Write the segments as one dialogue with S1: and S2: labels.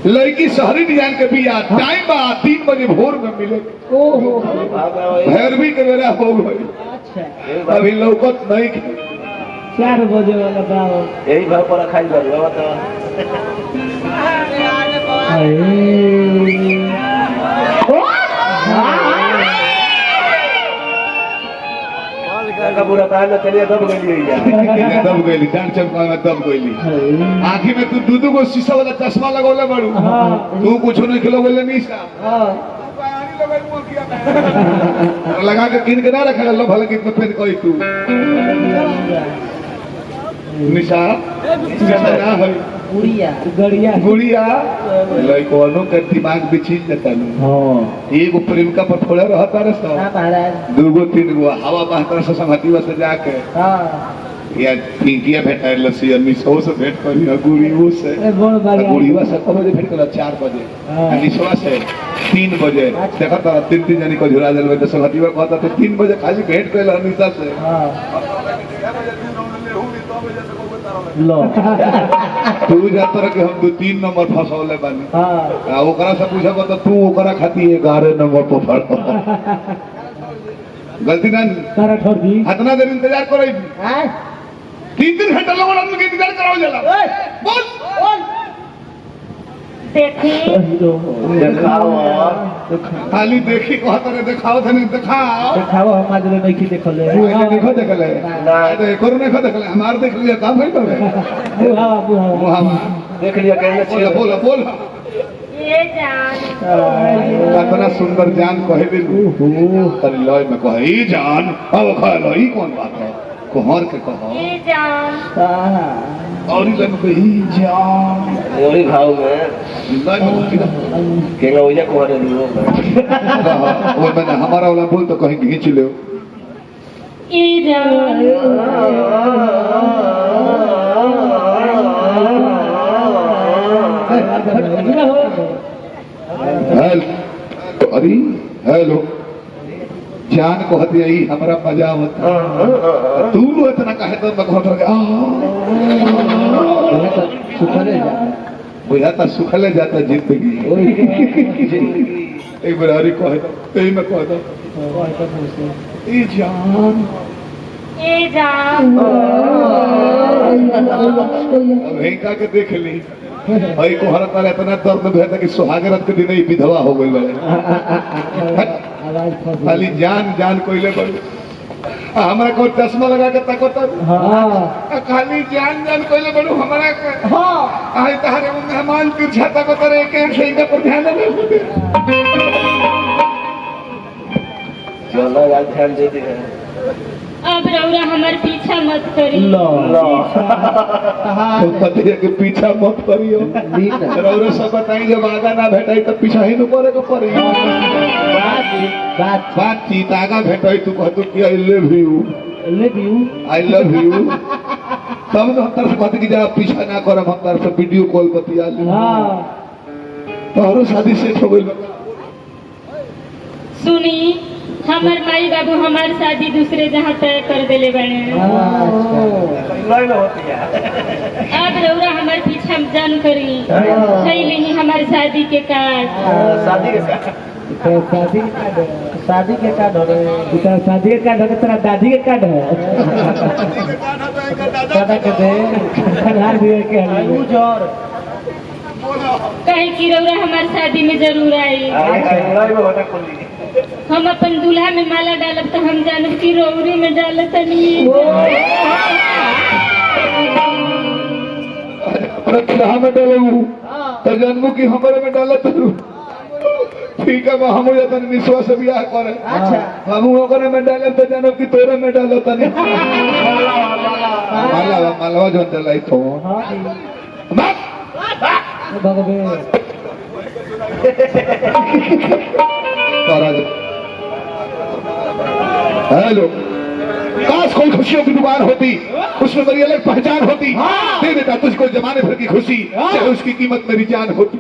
S1: लड़की शहरी डिजाइन के बिया टाइम बा 3 बजे भोर में मिले।
S2: ओहो
S1: भैरवी के बेरा हो गई।
S2: अच्छा
S1: अभी लौकत नहीं
S2: 4 बजे वाला बाबा
S3: यही भाव पर खाई बाबा तो का बुरा ताल चलिए दब गई
S1: दब गई डांट चमका में दब गई। आँखी में तू दू गो शीशा वाला चश्मा लगौले बड़ू तू कुछ नहीं खिलो बोले नहीं लगा के किन के ना रखे लो भले कितना फिर कोई तू निशा ना है
S2: गुड़िया गड़िया
S1: गुड़िया लइकोनो के दिमाग बिछिल जाता नु एगो प्रेमिका पर थोड़ा रहता रे सब
S2: महाराज
S1: 2 गो 3 गो हवा बहतर से संगतिवा से जाके या पिंकिया भेटाय लसी निशो से भेट करी गुड़ियो से गुड़िया से कब बजे भेट कर 4 बजे निशवा से 3 बजे देखा तो 3 जनी को झुरा देल तो संगतिवा कहता तो 3 बजे खाली भेट कइल निशा से
S2: लो
S1: तू जात रह के हम 2-3 नंबर फसौले बानी हां ओकरा से पूछब तो तू ओकरा खाती 11 नंबर पर फड़ गलती ना
S2: तारा ठोर दी
S1: इतना देर इंतजार करई
S2: हां
S1: 3 घंटा लोग आदमी के इंतजार कराओ जाला बोल
S4: देखी
S3: दिखाओ
S1: खाली देखी कहत रे दिखाओ थे नहीं दिखाओ
S2: देखाओ हम आज नहीं की देखले
S1: देखो देखले ना तो करो नहीं देखले हमार देख लिया काम भइल बे
S2: बुहा
S3: देख लिया कहले
S1: बोल बोल
S4: ये जान
S1: कितना सुंदर जान कहे भी तरी लय में कहे ई जान अब कहलो ई कौन बात है कोहर के कहो
S4: ये जान
S1: और ई लय में कहे ई जान
S3: वही भाव में
S1: लय में
S3: केगा ओइजा कोहरे दियो
S1: वो मैंने हमारा वाला बोल तो कहीं खींच लो
S4: ये जान
S1: हेलो अरे हेलो जान को हती आई हमारा मजा होता तू लो इतना कहे तो मैं कहत रहा
S2: सुखले जा
S1: बुझाता सुखले जाता जिंदगी एक बार हरी कहे तो मैं कहता ए जान
S4: ये जान
S1: अब हेंका के देख ली भाई को हर तार इतना दर्द भेता कि सुहागरत के दिन ही विधवा हो गई बड़े खाली जान जान कोइले बड़ू हमरा को चश्मा लगा के तकोता खाली जान जान कोइले बड़ू हमरा के आई तारे मेहमान तिरछा तकोता रे के सही पर ध्यान दे
S3: चलो यार ध्यान दे दे
S4: अब रौरा हमार पीछा मत करी
S2: लो
S1: तो पति के पीछा मत करियो रौरे सब बताई जब आगा ना भेटाई तो पीछा ही न करे को पड़ी बातचीत आगा भेटाई तू कहतू कि I love you I love you तब तो हम तरफ बात की जा पीछा ना करब हम तरफ से वीडियो कॉल बतिया ले तोहरो शादी सेट हो गइल
S4: सुनी हमार माई बाबू हमार शादी दूसरे जहाँ तय कर देले बने
S3: लय में होती है
S4: अब रौरा हमार पीछा जान करी खैली ही हमार शादी के कार्ड
S3: शादी के
S2: शादी के कार्ड हो रहे शादी के कार्ड हो तेरा दादी के कार्ड है दादा के दे खनहार भी है के जोर
S4: कहे कि रौरा हमार शादी में जरूर आई
S3: लय में होता खुली
S4: हम अपन दूल्हा में माला डालब तो हम जानब की रौरी में डालत नहीं
S1: अपना दूल्हा में डालू तो जानबू कि हमारे में डालत ठीक है हम हो जाता निश्वास से ब्याह करे हम ओकरे में डाले तो जानब कि तोरे में डालत नहीं मालवा जो डलाई तो हेलो काश कोई खुशियों की दुकान होती उसमें मेरी अलग पहचान होती दे देता तुझको जमाने भर की खुशी चाहे उसकी कीमत मेरी जान होती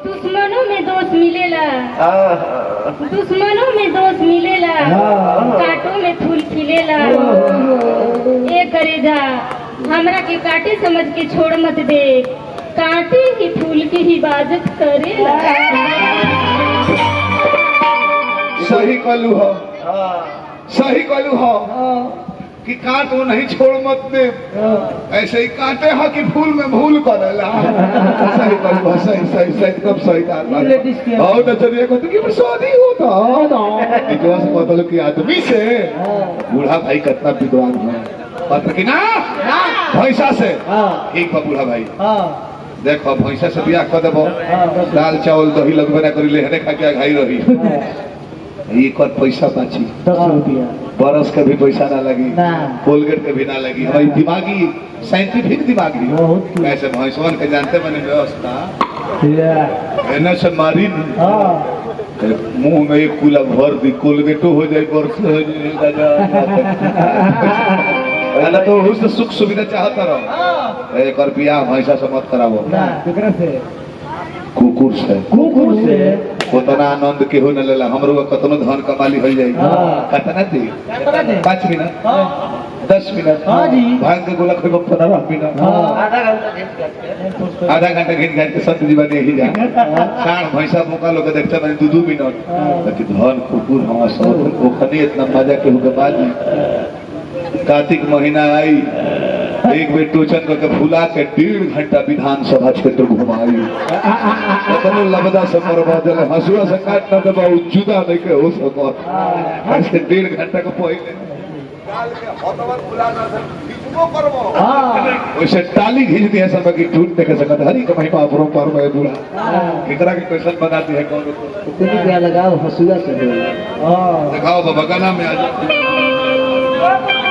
S4: दुश्मनों में दोस्त मिलेला दुश्मनों में दोस्त मिलेला कांटों में फूल खिलेला ए करेजा हमरा के काटे समझ के छोड़ मत दे, काटे ही फूल की हिफाजत करेला।
S1: सही कहलू हो,
S3: हाँ
S1: सही कहलू हो कि काट वो नहीं छोड़ मत दे, ऐसे ही काटे हो कि फूल में भूल करेला। सही कहलू हो, सही सही सही एकदम सही
S2: लेडीज के-
S1: और नजरिए को तो कि शादी होता इतना से मतलब कि आदमी से बूढ़ा भाई कितना विद्वान है पत्र की ना भैंसा से ठीक बा बूढ़ा भाई देखो भैंसा से बियाह कर देबो दाल चावल दही लगबे ना करी लेहने खा के घाई रही एक और पैसा बाची
S2: 10 रुपया
S1: बरस के भी पैसा ना लगी
S2: ना।
S1: कोलगेट के भी ना लगी हमारी दिमागी साइंटिफिक दिमागी
S2: बहुत की।
S1: कैसे भैंसवन के जानते बने व्यवस्था
S2: या
S1: एने से मारी न, मुंह में एक कूला भर दी कोलगेटो हो जाए बरस हो जाए ना तो उससे सुख सुविधा चाहता रहो एक और बियाह भैंसा से मत करावो
S2: ना केकरा से
S1: कुकुर से
S2: कुकुर से
S1: उतना आनंद केहू न लेला हमरो कतनो धन कमाली हो जाई कितना दी 5 मिनट 10 मिनट
S2: हाँ जी।
S1: भांग के गोला खेबो 15 मिनट
S3: आधा घंटा देख करके
S1: आधा घंटा घिन घाट के संत जीवन ही जा साढ़ भैंसा मुका लोग देखते मैंने 2 मिनट लेकिन धन कुकुर हमारा सब ओखनी इतना मजा केहू के बाजी कार्तिक महीना आई एक बेर टोचन करके फुला के 1.5 घंटा विधानसभा क्षेत्र घुमाई अपने लबदा से मरवा दिले हसुआ से काट न देबा जुदा नहीं के हो सको ऐसे 1.5 घंटा के पहले डाल के हतवर फुला ना से खींचबो करबो वैसे टाली खींच दिया सब की टूट देखे सकत हरी के महिमा अपरो पर में दूरा एकरा के क्वेश्चन बनाती है कौन
S2: कितनी क्या लगाओ हसुआ से
S1: दिखाओ बाबा गाना में आ जाओ